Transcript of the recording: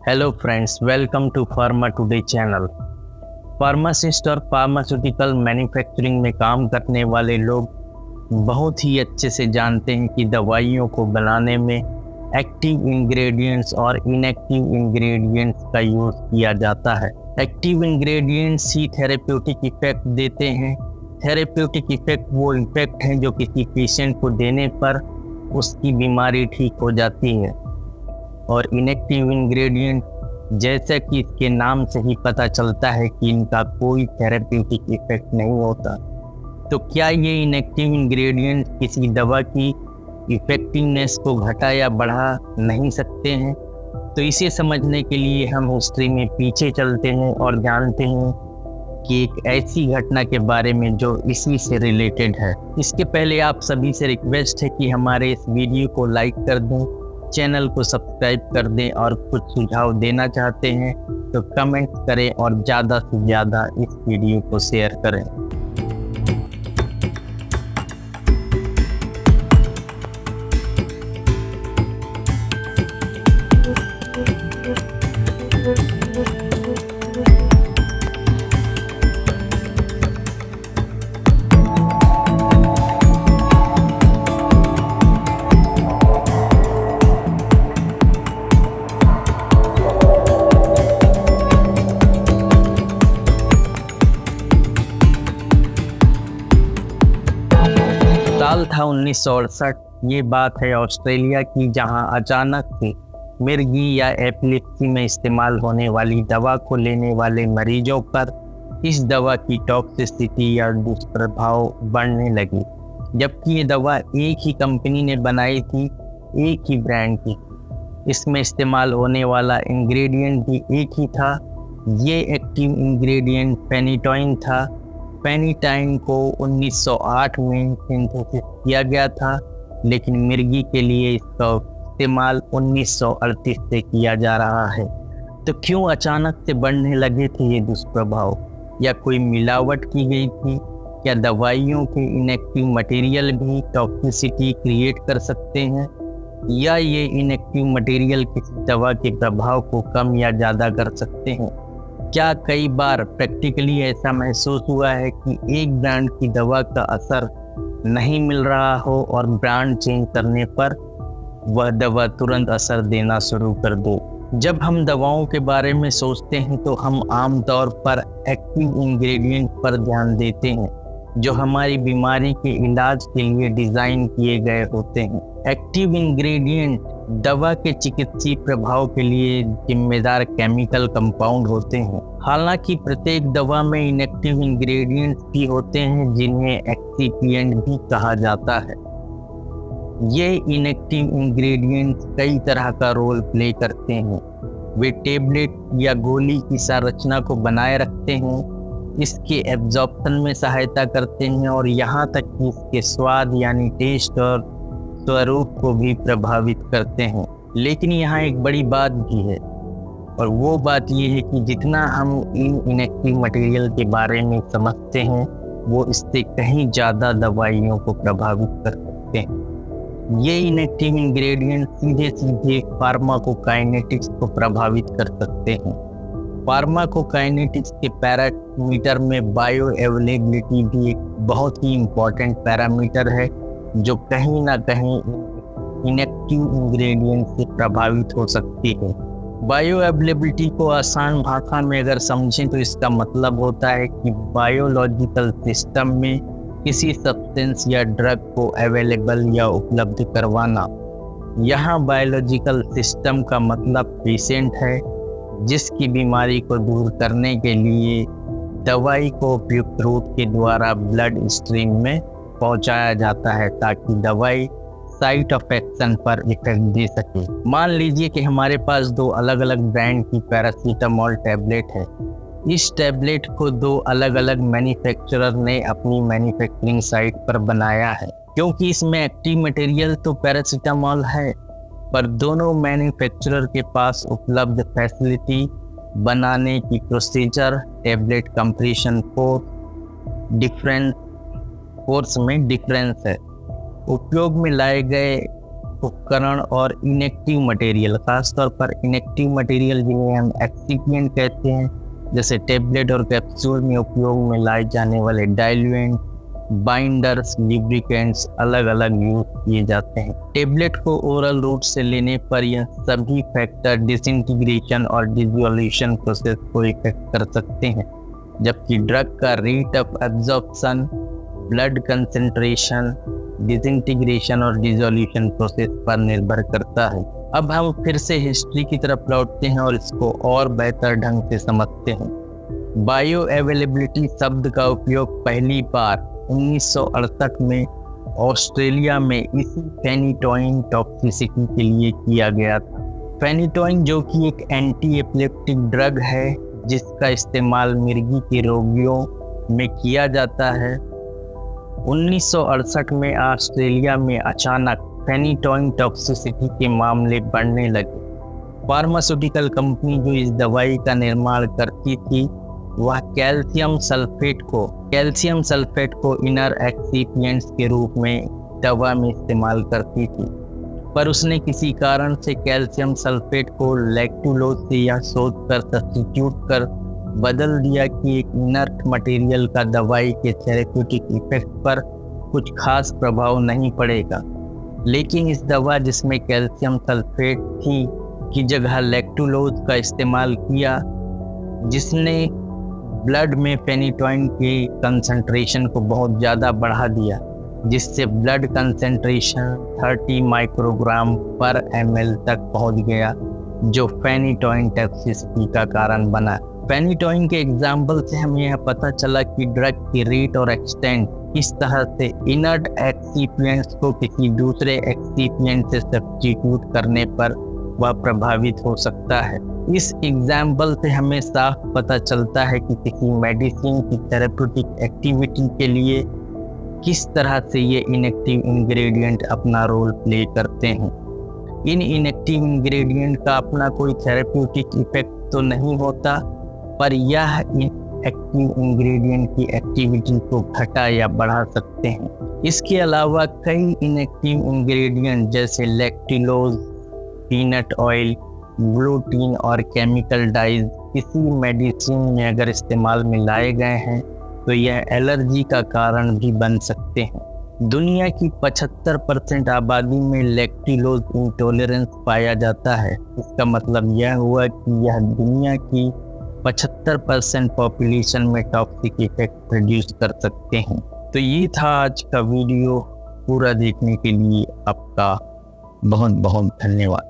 Hello friends, welcome to Pharma Today channel. Pharmacist और pharmaceutical manufacturing में काम करने वाले लोग बहुत ही अच्छे से जानते हैं कि दवाइयों को बनाने में एक्टिव इंग्रेडिएंट्स और इनएक्टिव इंग्रेडिएंट्स का यूज़ किया जाता है। एक्टिव इंग्रेडिएंट्स ही थेरेप्यूटिक इफेक्ट देते हैं। थेरेप्यूटिक इफेक्ट वो इफेक्ट हैं जो किसी पेशेंट को देने पर उसकी बीमारी ठीक हो जाती है। और इनएक्टिव इंग्रेडिएंट, जैसा कि इसके नाम से ही पता चलता है कि इनका कोई थेरेप्यूटिक इफेक्ट नहीं होता, तो क्या ये इनएक्टिव इंग्रेडिएंट किसी दवा की इफेक्टिवनेस को घटा या बढ़ा नहीं सकते हैं? तो इसे समझने के लिए हम हिस्ट्री में पीछे चलते हैं और जानते हैं कि एक ऐसी घटना के बारे में जो इसी से रिलेटेड है। इसके पहले आप सभी से रिक्वेस्ट है कि हमारे इस वीडियो को लाइक कर दें, चैनल को सब्सक्राइब कर दें और कुछ सुझाव देना चाहते हैं तो कमेंट करें और ज़्यादा से ज़्यादा इस वीडियो को शेयर करें। साल था 1968। ये बात है ऑस्ट्रेलिया की, जहां अचानक से मिर्गी या एपिलेप्सी में इस्तेमाल होने वाली दवा को लेने वाले मरीजों पर इस दवा की टॉक्सिसिटी या दुष्प्रभाव बढ़ने लगी। जबकि ये दवा एक ही कंपनी ने बनाई थी, एक ही ब्रांड की, इसमें इस्तेमाल होने वाला इंग्रेडिएंट भी एक ही था। ये एक्टिव इंग्रेडिएंट फेनिटोइन था। फेनिटाइन को 1908 में सिंथेसिस किया गया था, लेकिन मिर्गी के लिए इसका इस्तेमाल 1938 से किया जा रहा है। तो क्यों अचानक से बढ़ने लगे थे ये दुष्प्रभाव? या कोई मिलावट की गई थी? क्या दवाइयों के इनएक्टिव मटेरियल भी टॉक्सिसिटी क्रिएट कर सकते हैं? या ये इनएक्टिव मटेरियल किसी दवा के प्रभाव को कम या ज़्यादा कर सकते हैं? क्या कई बार प्रैक्टिकली ऐसा महसूस हुआ है कि एक ब्रांड की दवा का असर नहीं मिल रहा हो और ब्रांड चेंज करने पर वह दवा तुरंत असर देना शुरू कर दे? जब हम दवाओं के बारे में सोचते हैं तो हम आमतौर पर एक्टिव इंग्रेडिएंट पर ध्यान देते हैं जो हमारी बीमारी के इलाज के लिए डिज़ाइन किए गए होते हैं। एक्टिव इंग्रेडिएंट दवा के चिकित्सीय प्रभाव के लिए जिम्मेदार केमिकल कंपाउंड होते हैं। हालांकि प्रत्येक दवा में इनएक्टिव इंग्रेडिएंट्स भी होते हैं जिन्हें एक्सिपिएंट भी कहा जाता है। ये इनएक्टिव इंग्रेडिएंट्स कई तरह का रोल प्ले करते हैं। वे टेबलेट या गोली की संरचना को बनाए रखते हैं, इसके एब्जॉर्प्शन में सहायता करते हैं और यहाँ तक कि इसके स्वाद यानी टेस्ट और स्वरूप को भी प्रभावित करते हैं। लेकिन यहाँ एक बड़ी बात भी है, और वो बात ये है कि जितना हम इन इनएक्टिव मटेरियल के बारे में समझते हैं वो इससे कहीं ज़्यादा दवाइयों को प्रभावित कर सकते हैं। ये इनएक्टिव इंग्रेडिएंट सीधे सीधे फार्माकोकाइनेटिक्स को प्रभावित कर सकते हैं। फार्माकोकाइनेटिक्स के पैरामीटर में बायो अवेलेबिलिटी भी एक बहुत ही इम्पोर्टेंट पैरामीटर है जो कहीं ना कहीं इनएक्टिव इंग्रेडिएंट से प्रभावित हो सकती है। बायो अवेलेबिलिटी को आसान भाषा में अगर समझें तो इसका मतलब होता है कि बायोलॉजिकल सिस्टम में किसी सब्सटेंस या ड्रग को अवेलेबल या उपलब्ध करवाना। यहाँ बायोलॉजिकल सिस्टम का मतलब पेशेंट है, जिसकी बीमारी को दूर करने के लिए दवाई को उपयुक्त रूट के द्वारा ब्लड स्ट्रीम में पहुंचाया जाता है ताकि दवाई साइट ऑफ एक्शन पर इफेक्ट दे सके। मान लीजिए कि हमारे पास दो अलग अलग ब्रांड की पैरासीटामोल टैबलेट है। इस टैबलेट को दो अलग अलग मैन्युफैक्चरर ने अपनी मैन्युफैक्चरिंग साइट पर बनाया है। क्योंकि इसमें एक्टिव मटेरियल तो पैरासीटामोल है, पर दोनों मैन्युफैक्चरर के पास उपलब्ध फैसिलिटी, बनाने की प्रोसीजर, टैबलेट कंप्रेशन फोर्स में डिफरेंस है। उपयोग में लाए गए उपकरण और इनेक्टिव मटेरियल, खासतौर पर इनेक्टिव मटेरियल जिन्हें हम एक्सिपिएंट कहते हैं, जैसे टेबलेट और कैप्सूल में उपयोग में लाए जाने वाले डाइल्यूएंट, बाइंडर्स, लुब्रिकेंट्स अलग अलग यूज किए जाते हैं। टेबलेट को ओरल रूट से लेने पर यह सभी फैक्टर डिसइंटीग्रेशन और डिसोल्यूशन प्रोसेस को इफेक्ट कर सकते हैं, जबकि ड्रग का rate of absorption, blood concentration, disintegration और डिसोल्यूशन प्रोसेस पर निर्भर करता है। अब हम फिर से हिस्ट्री की तरफ लौटते हैं और इसको और बेहतर ढंग से समझते हैं। बायो अवेलेबिलिटी शब्द का उपयोग पहली बार 1968 में ऑस्ट्रेलिया में इसी फेनिटोइन टॉक्सिसिटी के लिए किया गया था। फेनिटोइन जो कि एक एंटी एपिलेप्टिक ड्रग है जिसका इस्तेमाल मिर्गी के रोगियों में किया जाता है, 1968 में ऑस्ट्रेलिया में अचानक फेनिटोइन टॉक्सिसिटी के मामले बढ़ने लगे। फार्मास्यूटिकल कंपनी जो इस दवाई का निर्माण करती थी वह कैल्शियम सल्फेट को इनर एक्सिपिएंट्स के रूप में दवा में इस्तेमाल करती थी, पर उसने किसी कारण से कैल्शियम सल्फेट को लैक्टुलोज से यह सोचकर सब्स्टिट्यूट कर बदल दिया कि एक इनर्ट मटेरियल का दवाई के थेरेप्यूटिक इफेक्ट पर कुछ खास प्रभाव नहीं पड़ेगा। लेकिन इस दवा जिसमें कैल्शियम सल्फेट थी की जगह लैक्टुलोज का इस्तेमाल किया, जिसने ब्लड में फेनिटोइन के कंसंट्रेशन को बहुत ज़्यादा बढ़ा दिया, जिससे ब्लड कंसंट्रेशन 30 माइक्रोग्राम पर ml तक पहुंच गया, जो फेनिटोइन टॉक्सिसिटी का कारण बना। फेनिटोइन के एग्जाम्पल से हमें यह पता चला कि ड्रग की रेट और एक्सटेंट किस तरह से इनर्ट एक्सिपिएंट्स को किसी दूसरे एक्सिपिएंट से सब्स्टिट्यूट करने पर वह प्रभावित हो सकता है। इस एग्जाम्पल से हमें साफ पता चलता है कि किसी मेडिसिन की थेरेप्यूटिक एक्टिविटी के लिए किस तरह से ये इनेक्टिव इंग्रेडिएंट अपना रोल प्ले करते हैं। इन इनेक्टिव इंग्रेडिएंट का अपना कोई थेरेप्यूटिक इफेक्ट तो नहीं होता, पर यह एक्टिव इंग्रेडिएंट की एक्टिविटी को घटा या बढ़ा सकते हैं। इसके अलावा कई इनेक्टिव इंग्रेडिएंट जैसे लैक्टुलोज, पीनट ऑयल, ग्लूटीन और केमिकल डाइज किसी मेडिसिन में अगर इस्तेमाल में लाए गए हैं तो यह एलर्जी का कारण भी बन सकते हैं। दुनिया की 75% आबादी में लैक्टुलोज इंटॉलरेंस पाया जाता है। इसका मतलब यह हुआ कि यह दुनिया की 75% पॉपुलेशन में टॉक्सिक इफेक्ट प्रोड्यूस कर सकते हैं। तो ये था आज का वीडियो। पूरा देखने के लिए आपका बहुत बहुत धन्यवाद।